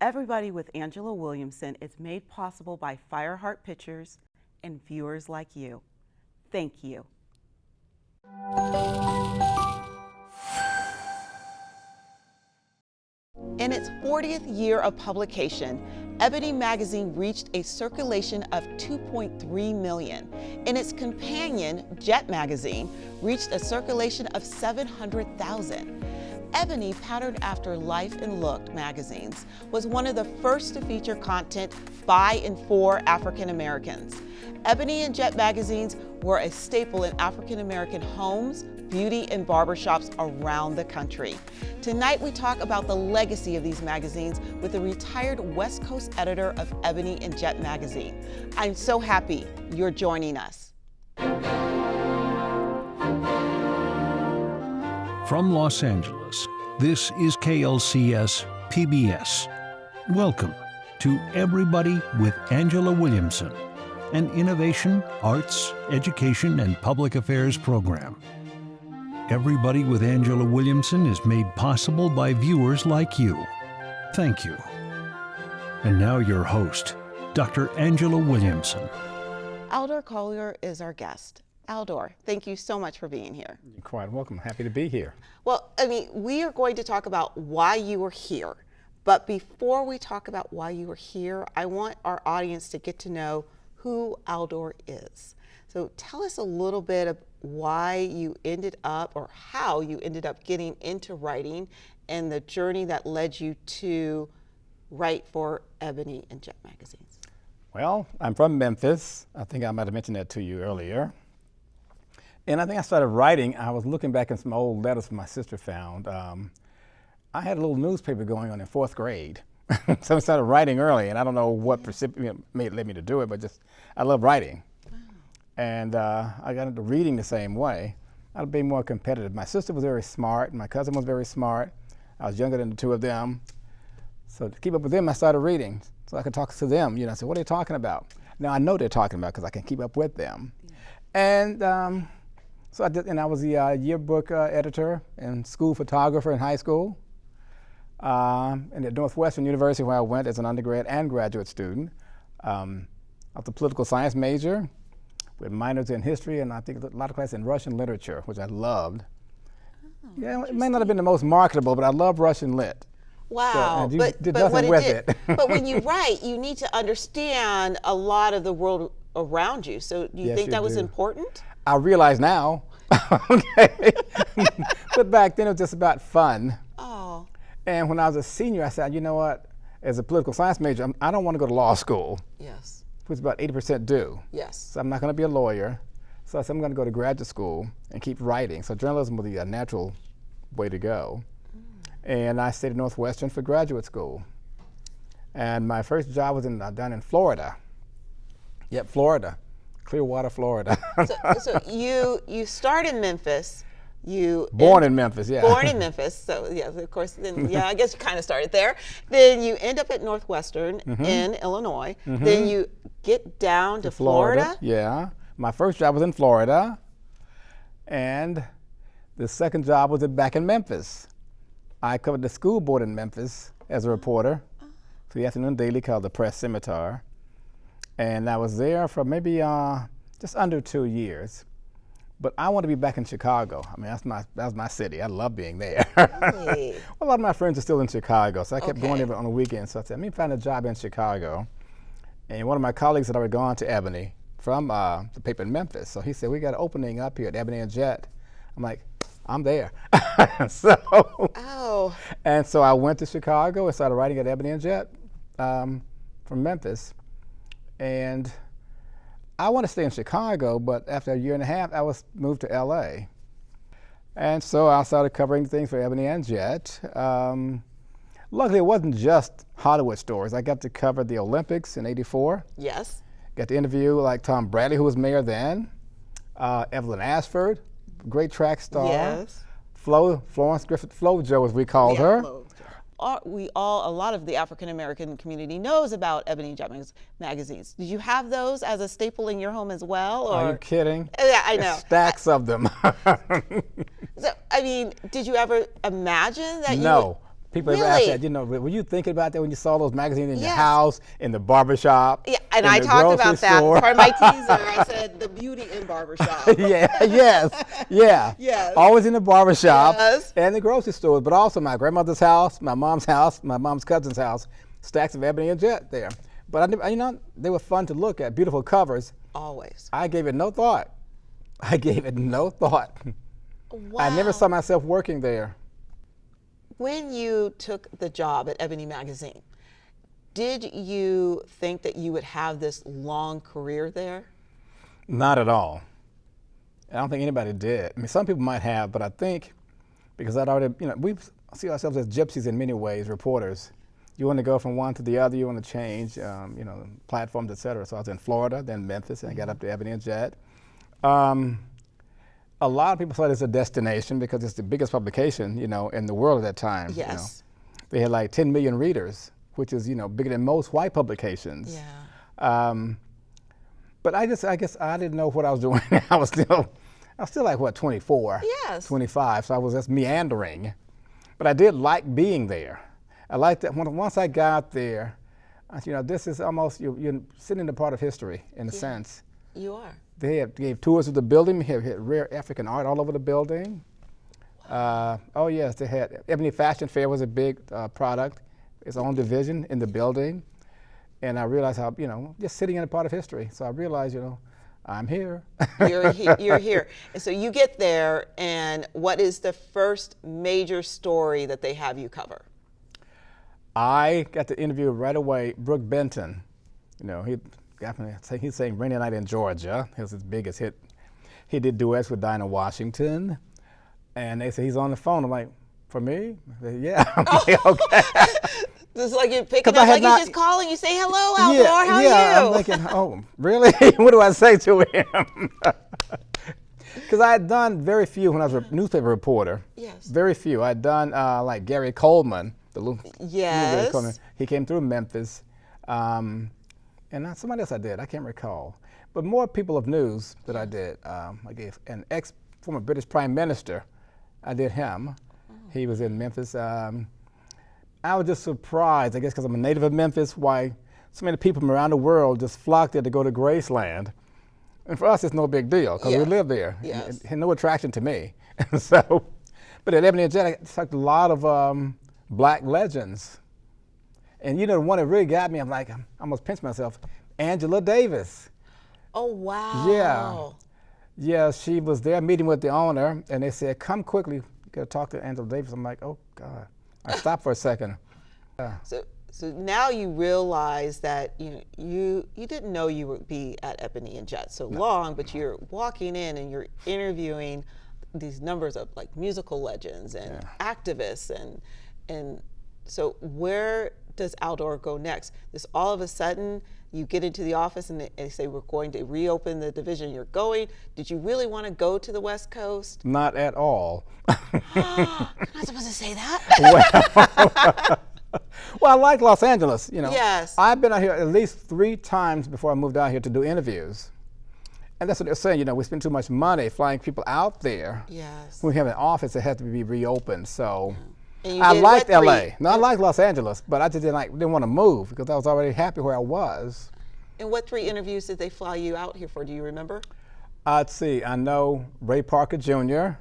Everybody with Angela Williamson is made possible by Fireheart Pictures and viewers like you. Thank you. In its 40th year of publication, Ebony magazine reached a circulation of 2.3 million. And its companion, Jet magazine, reached a circulation of 700,000. Ebony, patterned after Life and Look magazines, was one of the first to feature content by and for African Americans. Ebony and Jet magazines were a staple in African American homes, beauty, and barbershops around the country. Tonight we talk about the legacy of these magazines with the retired West Coast editor of Ebony and Jet magazine. I'm so happy you're joining us. From Los Angeles, this is KLCS PBS. Welcome to Everybody with Angela Williamson, an innovation, arts, education, and public affairs program. Everybody with Angela Williamson is made possible by viewers like you. Thank you. And now your host, Dr. Angela Williamson. Aldor Collier is our guest. Aldor, thank you so much for being here. You're quite welcome. Happy to be here. Well, we are going to talk about why you were here. But before we talk about why you were here, I want our audience to get to know who Aldor is. So tell us a little bit of why you ended up, or how you ended up getting into writing, and the journey that led you to write for Ebony and Jet magazines. Well, I'm from Memphis. I think I might have mentioned that to you earlier. And I think I started writing. I was looking back in some old letters my sister found. I had a little newspaper going on in 4th grade. So I started writing early, and I don't know what led me to do it, but just I love writing. Wow. And I got into reading the same way. I'd be more competitive. My sister was very smart, and my cousin was very smart. I was younger than the two of them. So to keep up with them, I started reading so I could talk to them. I said, what are they talking about? Now I know what they're talking about because I can keep up with them. Yeah. And so I did, and I was the yearbook editor and school photographer in high school. And at Northwestern University, where I went as an undergrad and graduate student. I was a political science major with minors in history, and I think a lot of classes in Russian literature, which I loved. Oh, yeah, it may not have been the most marketable, but I love Russian lit. Wow, so, but nothing with it. But when you write, you need to understand a lot of the world around you. So do you think that was important? I realize now. Okay. But back then it was just about fun. Oh. And when I was a senior, I said, you know what? As a political science major, I don't want to go to law school. Yes. Which is about 80% due. Yes. So I'm not going to be a lawyer. So I said I'm going to go to graduate school and keep writing. So journalism was the natural way to go. And I stayed at Northwestern for graduate school. And my first job was down in Florida. Yep, Florida. Clearwater, Florida. So you start in Memphis. Born in Memphis, yeah. Born in Memphis, so yeah, of course, then, yeah, I guess you kind of started there. Then you end up at Northwestern in Illinois. Then you get down to Florida. Yeah, my first job was in Florida. And the second job was back in Memphis. I covered the school board in Memphis as a reporter for the afternoon daily called the Press Scimitar. And I was there for maybe just under 2 years. But I want to be back in Chicago. That was my city. I love being there. Really? Well, a lot of my friends are still in Chicago, so I kept going there on the weekends. So I said, let me find a job in Chicago. And one of my colleagues had already gone to Ebony from the paper in Memphis. So he said, we got an opening up here at Ebony and Jet. I'm like, I'm there. And so I went to Chicago and started writing at Ebony and Jet from Memphis. And I want to stay in Chicago, but after a year and a half, I was moved to LA. And so I started covering things for Ebony and Jet. Luckily, it wasn't just Hollywood stories. I got to cover the Olympics in '84. Yes. Got to interview like Tom Bradley, who was mayor then, Evelyn Ashford, great track star. Yes. Florence Griffith FloJo, as we called her. A lot of the African American community knows about Ebony and Jet magazines. Did you have those as a staple in your home as well? Or? Are you kidding? Yeah, I know. Stacks of them. So, did you ever imagine that No. People ever ask Really? that, you know, were you thinking about that when you saw those magazines in your Yes. house, in the barbershop? Yeah, and in I the talked grocery about that. store? Part of my teaser, I said the beauty in barbershop. Yeah, yes, yeah. Yes. Always in the barbershop Yes. and the grocery stores, but also my grandmother's house, my mom's cousin's house, stacks of Ebony and Jet there. But I never, you know, they were fun to look at, beautiful covers. Always. I gave it no thought. I gave it no thought. Wow. I never saw myself working there. When you took the job at Ebony Magazine, did you think that you would have this long career there? Not at all. I don't think anybody did. I mean, some people might have, but I think because I'd already, you know, we see ourselves as gypsies in many ways, reporters. You want to go from one to the other, you want to change, you know, platforms, et cetera. So I was in Florida, then Memphis, and I got up to Ebony and Jet. A lot of people thought it's a destination because it's the biggest publication, you know, in the world at that time. Yes. You know. They had like 10 million readers, which is, you know, bigger than most white publications. Yeah. But I guess I didn't know what I was doing. I was still like, what, 24? Yes. 25, so I was just meandering. But I did like being there. I liked that once I got there, you know, this is almost, you're sitting in a part of history in a sense. You are. They gave tours of the building. We had rare African art all over the building. Oh yes, they had Ebony Fashion Fair was a big product, its own division in the building. And I realized how, you know, just sitting in a part of history. So I realized, you know, I'm here. You're here. And so you get there, and what is the first major story that they have you cover? I got to interview right away Brooke Benton. You know, he's saying Rainy Night in Georgia. It was his biggest hit. He did duets with Dinah Washington. And they said, he's on the phone. I'm like, for me? I said, yeah. I'm like, okay. It's like you're picking 'Cause I up, had like not- you just calling, you say, hello, Aldor, how yeah, are you? I'm thinking, oh, really? What do I say to him? Because I had done very few when I was a newspaper reporter. Yes. Very few. I had done like Gary Coleman, Gary Yes. Coleman. He came through Memphis. And somebody else I did, I can't recall. But more people of news that I did. I gave an former British Prime Minister, I did him. He was in Memphis. I was just surprised, I guess because I'm a native of Memphis, why so many people from around the world just flocked there to go to Graceland. And for us, it's no big deal because we Yes. live there. Yes. It had no attraction to me. So, but at Ebony and Jet, I talked to a lot of black legends. And you know, the one that really got me, I'm like, I almost pinched myself, Angela Davis. Oh, wow. Yeah. Yeah, she was there meeting with the owner, and they said, come quickly, you gotta talk to Angela Davis. I'm like, oh God. I stopped for a second. So now you realize that you didn't know you would be at Ebony and Jet so long, but you're walking in and you're interviewing these numbers of like musical legends and activists, and so where does Aldor go next? This all of a sudden you get into the office and they say we're going to reopen the division. You're going. Did you really want to go to the West Coast? Not at all. I'm not supposed to say that. Well, I like Los Angeles, you know. Yes. I've been out here at least 3 times before I moved out here to do interviews. And that's what they're saying, you know, we spend too much money flying people out there. Yes. When we have an office that has to be reopened, so. And you I did liked what, LA. 3? No, I liked Los Angeles, but I just didn't want to move because I was already happy where I was. And what 3 interviews did they fly you out here for? Do you remember? Let's see, I know Ray Parker Jr.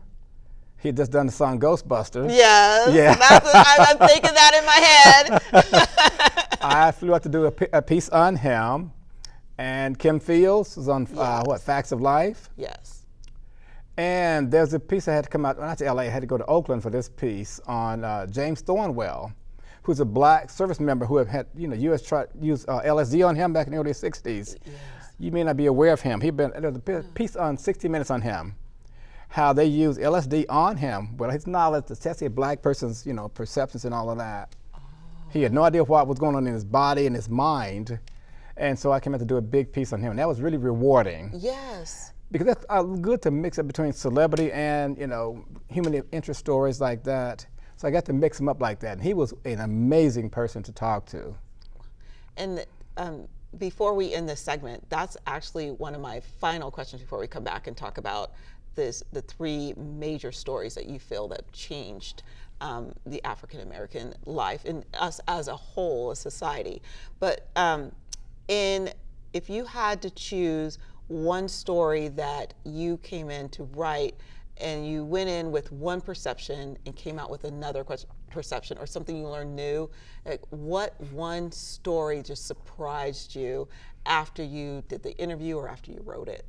He had just done the song Ghostbusters. Yes. Yeah. I'm thinking that in my head. I flew out to do a piece on him, and Kim Fields was on Facts of Life. Yes. And there's a piece I had to come out, not to LA, I had to go to Oakland for this piece on James Thornwell, who's a black service member who had U.S. used LSD on him back in the early 60s. Yes. You may not be aware of him. There's a piece on 60 Minutes on him, how they use LSD on him, but his knowledge to test a black person's, perceptions and all of that. Oh. He had no idea what was going on in his body and his mind, and so I came out to do a big piece on him, and that was really rewarding. Yes. Because that's good to mix up between celebrity and, human interest stories like that. So I got to mix him up like that, and he was an amazing person to talk to. And before we end this segment, that's actually one of my final questions before we come back and talk about the 3 major stories that you feel that changed the African American life and us as a whole, a society. But if you had to choose one story that you came in to write, and you went in with one perception and came out with another perception, or something you learned new, like what one story just surprised you after you did the interview or after you wrote it?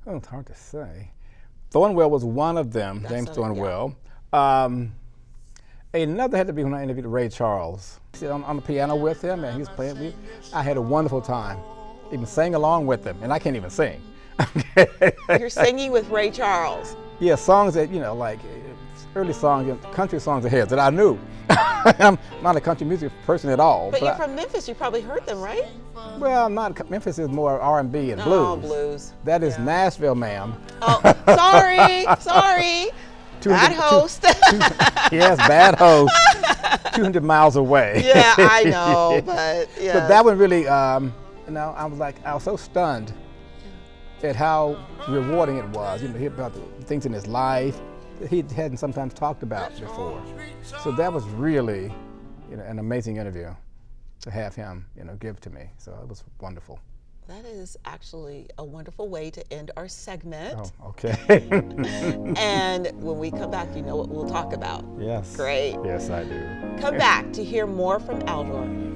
Oh, it's hard to say. Thornwell was one of them, James Thornwell. Another had to be when I interviewed Ray Charles. On the piano with him, and he was playing with me. I had a wonderful time, even sang along with him, and I can't even sing. You're singing with Ray Charles. Yeah, songs that, like early songs, country songs of his that I knew. I'm not a country music person at all. But you're from Memphis, you probably heard them, right? Well, Memphis is more R&B and blues. Oh, blues. That is Nashville, ma'am. Oh, sorry. Bad host. Yes, bad host. 200 miles away. Yeah, I know, but yeah. But that one really, I was so stunned at how rewarding it was. Hear about the things in his life that he hadn't sometimes talked about before. So that was really, an amazing interview to have him, give to me. So it was wonderful. That is actually a wonderful way to end our segment. Oh, okay. And when we come back, you know what we'll talk about. Yes. Great. Yes, I do. Come back to hear more from Aldor.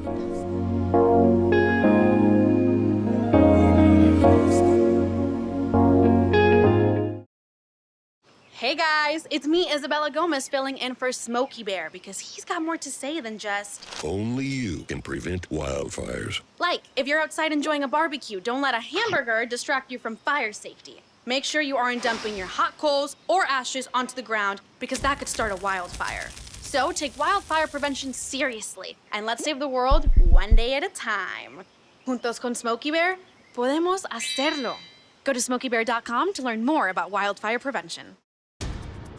Hey guys, it's me, Isabella Gomez, filling in for Smokey Bear because he's got more to say than just... Only you can prevent wildfires. Like, if you're outside enjoying a barbecue, don't let a hamburger distract you from fire safety. Make sure you aren't dumping your hot coals or ashes onto the ground because that could start a wildfire. So take wildfire prevention seriously and let's save the world one day at a time. Juntos con Smokey Bear, podemos hacerlo. Go to smokeybear.com to learn more about wildfire prevention.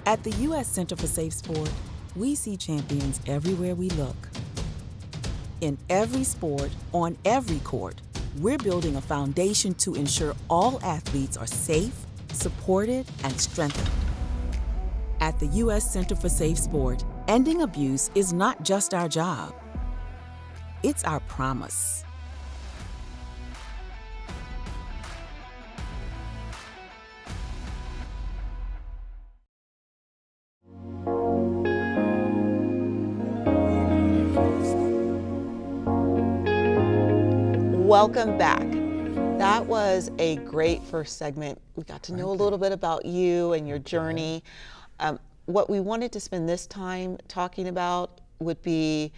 At the U.S. Center for Safe Sport, we see champions everywhere we look. In every sport, on every court, we're building a foundation to ensure all athletes are safe, supported, and strengthened. At the U.S. Center for Safe Sport, ending abuse is not just our job. It's our promise. Welcome back. That was a great first segment. We got to know a little bit about you and your journey. What we wanted to spend this time talking about would be,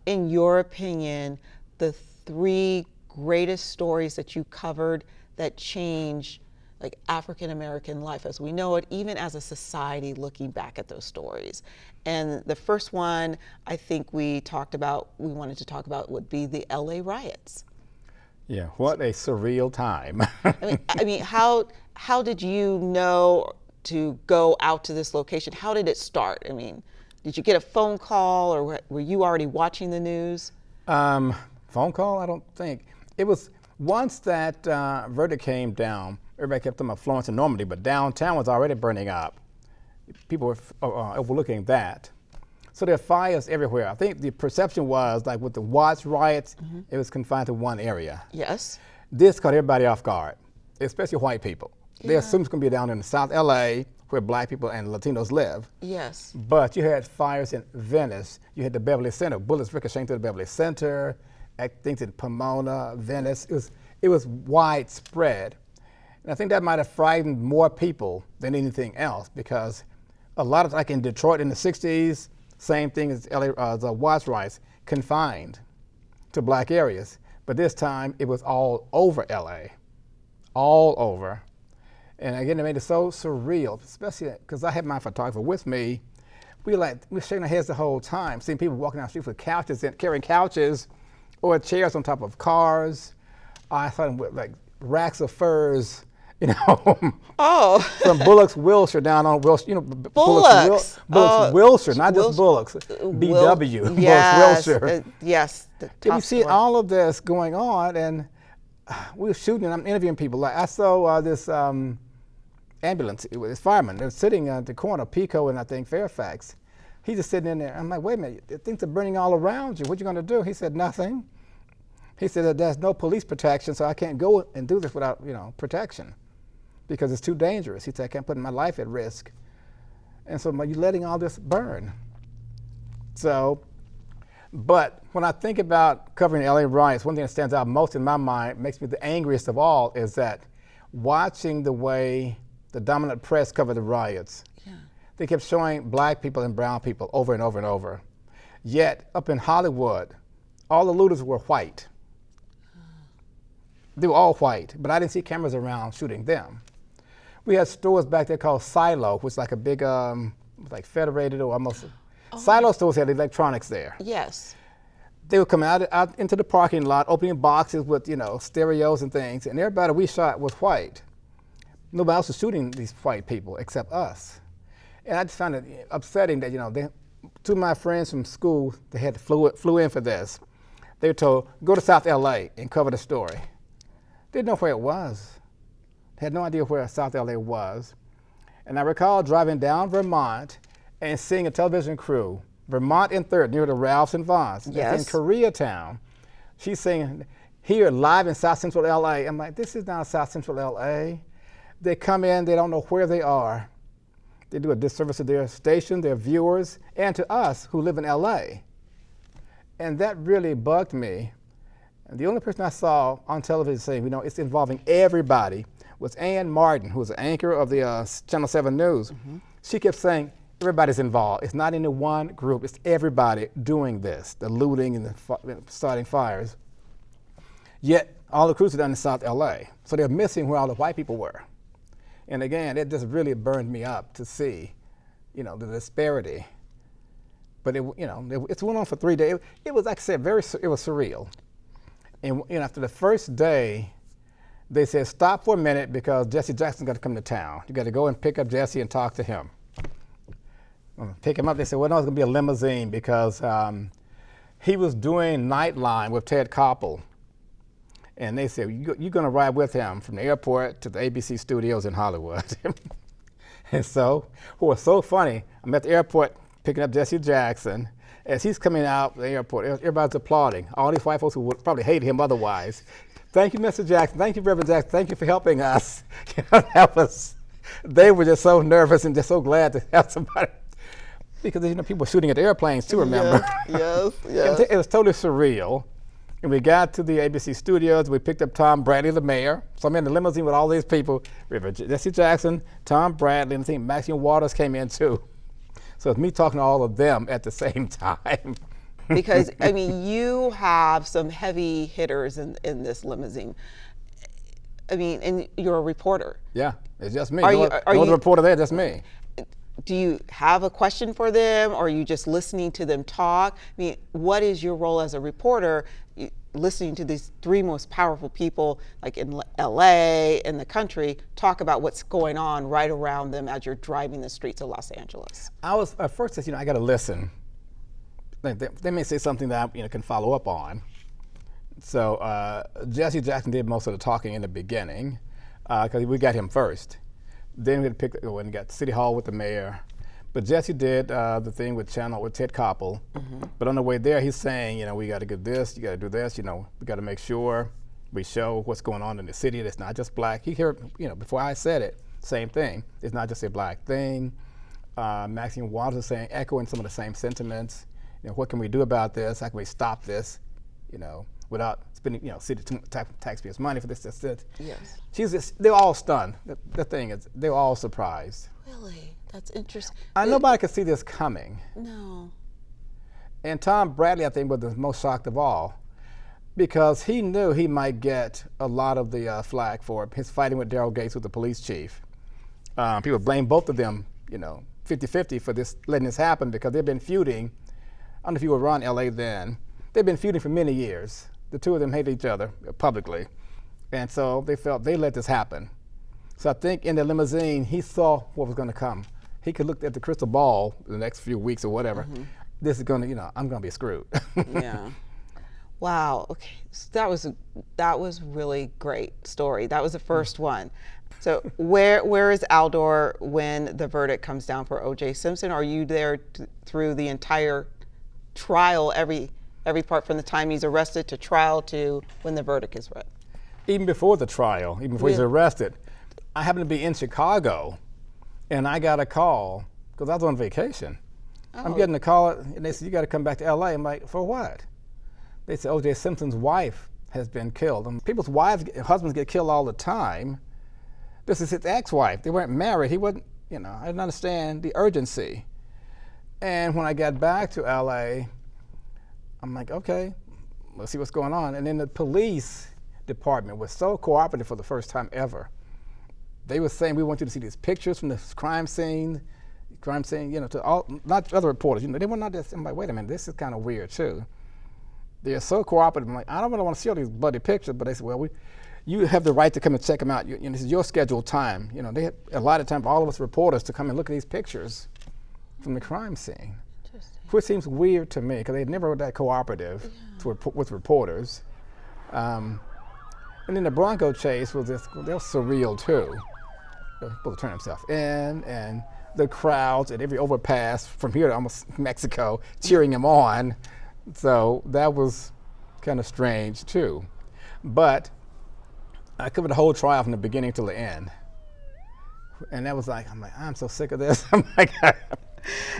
in your opinion, the 3 greatest stories that you covered that change African American life as we know it, even as a society looking back at those stories. And the first one I think we wanted to talk about would be the LA riots. Yeah, what a surreal time. I mean, how did you know to go out to this location? How did it start? I mean, did you get a phone call or were you already watching the news? Phone call? I don't think. It was once that verdict came down, everybody kept talking about Florence and Normandy, but downtown was already burning up. People were overlooking that. So there are fires everywhere. I think the perception was like with the Watts riots, it was confined to one area. Yes. This caught everybody off guard, especially white people. They assumed it's going to be down in South LA where black people and Latinos live. Yes. But you had fires in Venice. You had the Beverly Center, bullets ricocheting to the Beverly Center, things in Pomona, Venice. It was widespread. And I think that might have frightened more people than anything else because a lot of, like in Detroit in the 60s, same thing as the Watts riots, confined to black areas. But this time it was all over LA, all over. And again, it made it so surreal, especially because I had my photographer with me. We were shaking our heads the whole time, seeing people walking down the street with couches and carrying couches or chairs on top of cars. I saw them with racks of furs, Oh. from Bullock's Wilshire down on Wilshire, Bullocks. Bullocks Wilshire, not just Bullock's, BW, yes, Bullock's Wilshire. Yes. Did you see all of this going on? And we were shooting, and I'm interviewing people. I saw this ambulance, it was firemen. They were sitting at the corner of Pico and I think Fairfax. He's just sitting in there. I'm like, wait a minute, things are burning all around you. What you going to do? He said, nothing. He said that there's no police protection, so I can't go and do this without, protection because it's too dangerous. He said, I can't put my life at risk. And so you're letting all this burn. So, but when I think about covering the LA riots, one thing that stands out most in my mind, makes me the angriest of all, is that watching the way the dominant press covered the riots. Yeah. They kept showing black people and brown people over and over and over. Yet, up in Hollywood, all the looters were white. They were all white, but I didn't see cameras around shooting them. We had stores back there called Silo, which is like a big, like Federated or almost. Silo stores had electronics there. Yes. They would come out into the parking lot, opening boxes with, stereos and things, and everybody we shot was white. Nobody else was shooting these white people except us. And I just found it upsetting that, two of my friends from school, they had flew in for this. They were told, go to South LA and cover the story. They didn't know where it was. They had no idea where South LA was. And I recall driving down Vermont and seeing a television crew, Vermont and 3rd, near the Ralphs and Vons. Yes. In Koreatown. She's saying, here, live in South Central LA. I'm like, this is not South Central LA. They come in, they don't know where they are. They do a disservice to their station, their viewers, and to us who live in LA. And that really bugged me. And the only person I saw on television saying, it's involving everybody, was Ann Martin, who was the anchor of the Channel 7 News. Mm-hmm. She kept saying, everybody's involved. It's not any one group. It's everybody doing this, the looting and the starting fires. Yet, all the crews are done in South LA. So they're missing where all the white people were. And again, it just really burned me up to see, the disparity. But it went on for 3 days. It was, like I said, it was surreal. And after the first day, they said, stop for a minute because Jesse Jackson's got to come to town. You got to go and pick up Jesse and talk to him. Pick him up. They said, well, no, it's going to be a limousine because he was doing Nightline with Ted Koppel. And they said, you're going to ride with him from the airport to the ABC studios in Hollywood. And so, what was so funny, I'm at the airport picking up Jesse Jackson. As he's coming out the airport, everybody's applauding. All these white folks who would probably hate him otherwise. Thank you, Mr. Jackson. Thank you, Reverend Jackson. Thank you for helping us. They were just so nervous and just so glad to have somebody. Because people were shooting at the airplanes too, remember? Yes. It was totally surreal. And we got to the ABC studios. We picked up Tom Bradley, the mayor. So I'm in the limousine with all these people. Jesse Jackson, Tom Bradley, and I think Maxine Waters came in too. So it's me talking to all of them at the same time. Because, you have some heavy hitters in this limousine. And you're a reporter. Yeah, it's just me. Are no you other reporter there, just me. Do you have a question for them, or are you just listening to them talk? What is your role as a reporter, listening to these three most powerful people, like in LA, in the country, talk about what's going on right around them as you're driving the streets of Los Angeles? I was at first said, I got to listen. They may say something that I can follow up on. So Jesse Jackson did most of the talking in the beginning because we got him first. Then we had to when we got City Hall with the mayor. But Jesse did the thing with Channel with Ted Koppel. Mm-hmm. But on the way there, he's saying, we got to get this, you got to do this, we got to make sure we show what's going on in the city. That's not just black. He heard, before I said it, same thing. It's not just a black thing. Maxine Waters is saying, echoing some of the same sentiments. What can we do about this? How can we stop this? Without spending, city taxpayers' money for this. Yes. They're all stunned. The thing is, they're all surprised. Really? That's interesting. Nobody could see this coming. No. And Tom Bradley, I think, was the most shocked of all because he knew he might get a lot of the flack for his fighting with Daryl Gates, with the police chief. People blame both of them, 50-50 for letting this happen because they've been feuding. I don't know if you were around LA then. They've been feuding for many years. The two of them hated each other publicly. And so they felt they let this happen. So I think in the limousine, he saw what was going to come. He could look at the crystal ball the next few weeks or whatever. Mm-hmm. This is going to, I'm going to be screwed. Yeah. Wow. Okay. So that was really great story. That was the first one. So where is Aldor when the verdict comes down for O.J. Simpson? Are you there through the entire trial, every part from the time he's arrested to trial to when the verdict is read? Even before the trial, even before he's Really? arrested, I happened to be in Chicago, and I got a call because I was on vacation. I'm getting a call, and they said, "You got to come back to L.A." I'm like, "For what?" They said, "O.J. Simpson's wife has been killed." And people's husbands get killed all the time. This is his ex-wife. They weren't married. He wasn't, I didn't understand the urgency. And when I got back to L.A., I'm like, okay, let's see what's going on. And then the police department was so cooperative for the first time ever. They were saying, "We want you to see these pictures from the crime scene, to all, not other reporters. They were not just, I'm like, wait a minute, this is kind of weird too. They're so cooperative. I'm like, I don't really want to see all these bloody pictures, but they said, well, you have the right to come and check them out. This is your scheduled time. They had a lot of time for all of us reporters to come and look at these pictures from the crime scene, which seems weird to me because they never were that cooperative with reporters. And then the Bronco chase was that was surreal too. People turn themselves in, and the crowds at every overpass from here to almost Mexico cheering him on. So that was kind of strange too. But I covered the whole trial from the beginning till the end. And that was I'm so sick of this. I'm like,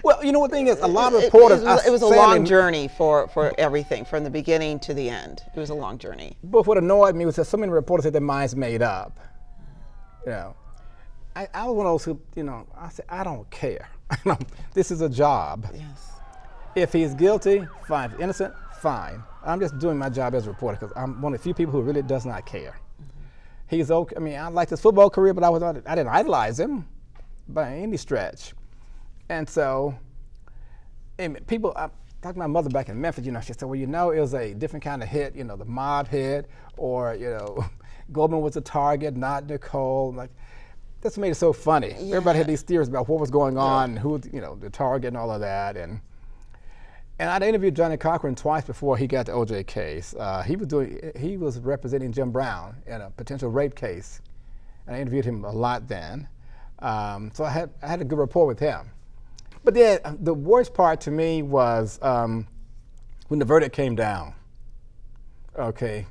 well, the thing is, a lot of reporters. It was a long journey for everything, from the beginning to the end. It was a long journey. But what annoyed me was that so many reporters had their minds made up. I was one of those who, I said, I don't care. This is a job. Yes. If he's guilty, fine. If he's innocent, fine. I'm just doing my job as a reporter because I'm one of the few people who really does not care. He's okay. I liked his football career, but I didn't idolize him by any stretch. And so, people, I talked to my mother back in Memphis, she said, well, it was a different kind of hit, the mob hit, or, Goldman was the target, not Nicole. That's made it so funny. Yeah. Everybody had these theories about what was going on, who, the target and all of that. And I'd interviewed Johnny Cochran twice before he got the O.J. case. He was representing Jim Brown in a potential rape case, and I interviewed him a lot then. So I had a good rapport with him. But then the worst part to me was when the verdict came down. Okay,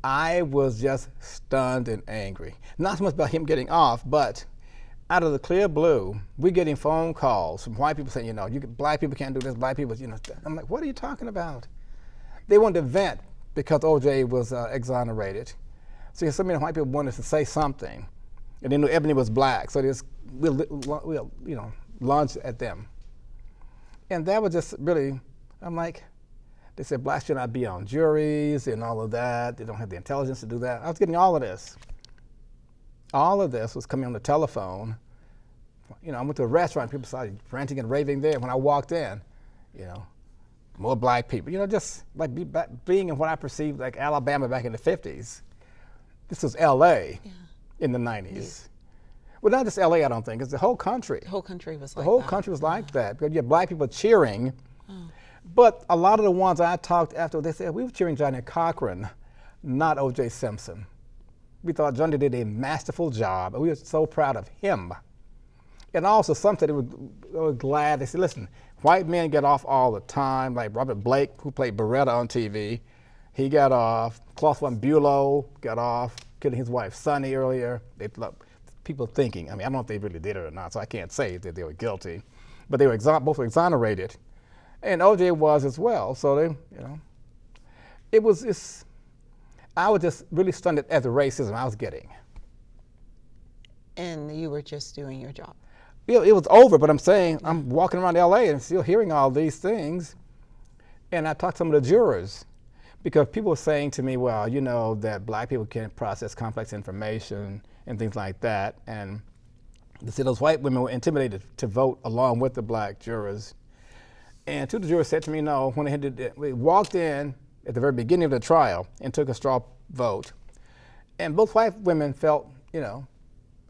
I was just stunned and angry. Not so much about him getting off, but out of the clear blue, we're getting phone calls from white people saying, black people can't do this, black people, I'm like, what are you talking about? They wanted to vent because O.J. was exonerated. So so many white people wanted to say something, and they knew Ebony was black, so we'll launched at them. And that was just really, I'm like, they said blacks should not be on juries and all of that. They don't have the intelligence to do that. I was getting all of this. All of this was coming on the telephone. I went to a restaurant, people started ranting and raving there. When I walked in, more black people. Just like being in what I perceived like Alabama back in the 50s. This was L.A. in the 90s. Yeah. Well, not just L.A., I don't think. It's the whole country. The whole country was like that. The whole country was like that. Because you had black people cheering. But a lot of the ones I talked after, they said, we were cheering Johnny Cochran, not O.J. Simpson. We thought Johnny did a masterful job, and we were so proud of him. And also, some said they were glad. They said, listen, white men get off all the time, like Robert Blake, who played Beretta on TV. He got off. Klaus von Bülow got off, killing his wife, Sonny, earlier. People thinking, I don't know if they really did it or not, so I can't say that they were guilty. But they were both were exonerated. And O.J. was as well. So it was just, I was just really stunned at the racism I was getting. And you were just doing your job. It was over, but I'm saying, I'm walking around L.A. and still hearing all these things. And I talked to some of the jurors because people were saying to me, well, that black people can't process complex information and things like that. And they said those white women were intimidated to vote along with the black jurors. And two of the jurors said to me, no, when we walked in at the very beginning of the trial and took a straw vote, and both white women felt,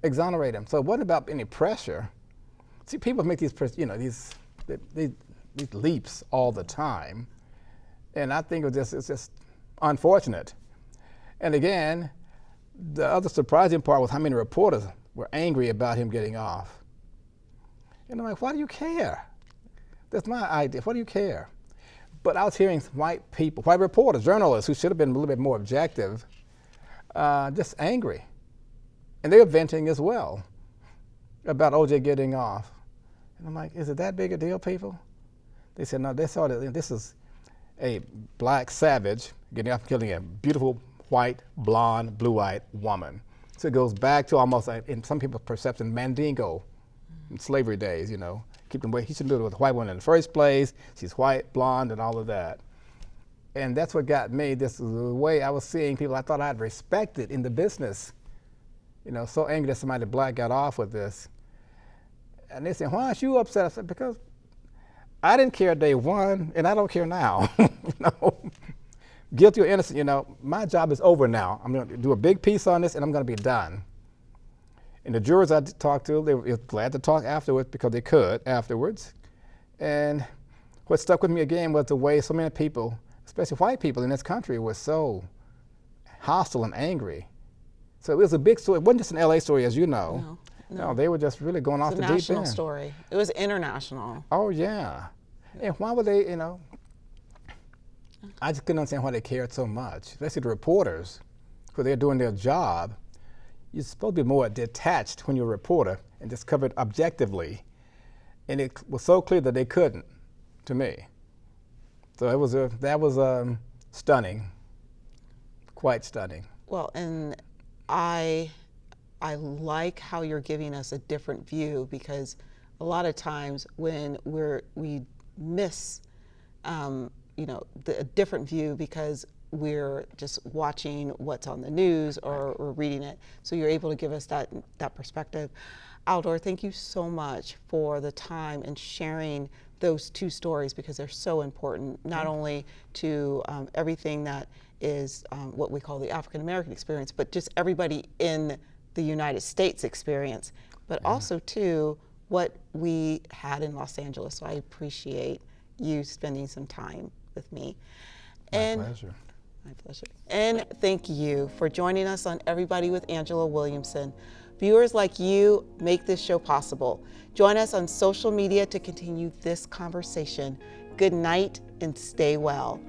exonerate them. So it wasn't about any pressure. See, people make these leaps all the time, and I think it's just unfortunate. And again, the other surprising part was how many reporters were angry about him getting off. And I'm like, why do you care? That's my idea. Why do you care? But I was hearing white people, white reporters, journalists who should have been a little bit more objective, just angry. And they were venting as well about O.J. getting off. And I'm like, is it that big a deal, people? They said, no, they saw that this is a black savage getting off and killing a beautiful white, blonde, blue-eyed woman. So it goes back to almost, like, in some people's perception, Mandingo in slavery days, you know. Keep them away. He shouldn't do it with a white woman in the first place. She's white, blonde, and all of that. And that's what got me. This is the way I was seeing people I thought I'd respected in the business. You know, so angry that somebody black got off with this. And they said, why aren't you upset? I said, because I didn't care day one, and I don't care now. You know, guilty or innocent, you know, my job is over now. I'm going to do a big piece on this, and I'm going to be done. And the jurors I talked to, they were glad to talk afterwards because they could afterwards. And what stuck with me again was the way so many people, especially white people in this country, were so hostile and angry. So it was a big story. It wasn't just an LA story, as you know. No, they were just really going off the deep end. It's a national story. It was international. Oh, yeah. And why would they, you know, I just couldn't understand why they cared so much, especially the reporters, because they're doing their job. You're supposed to be more detached when you're a reporter and just cover it objectively. And it was so clear that they couldn't, to me. So that was stunning, quite stunning. Well, and I like how you're giving us a different view, because a lot of times when we miss, you know, a different view because we're just watching what's on the news or reading it. So you're able to give us that perspective. Aldor, thank you so much for the time and sharing those two stories, because they're so important, not only to everything that is what we call the African American experience, but just everybody in the United States experience, but also to what we had in Los Angeles. So I appreciate you spending some time with me. My pleasure. My pleasure. And thank you for joining us on Everybody with Angela Williamson. Viewers like you make this show possible. Join us on social media to continue this conversation. Good night and stay well.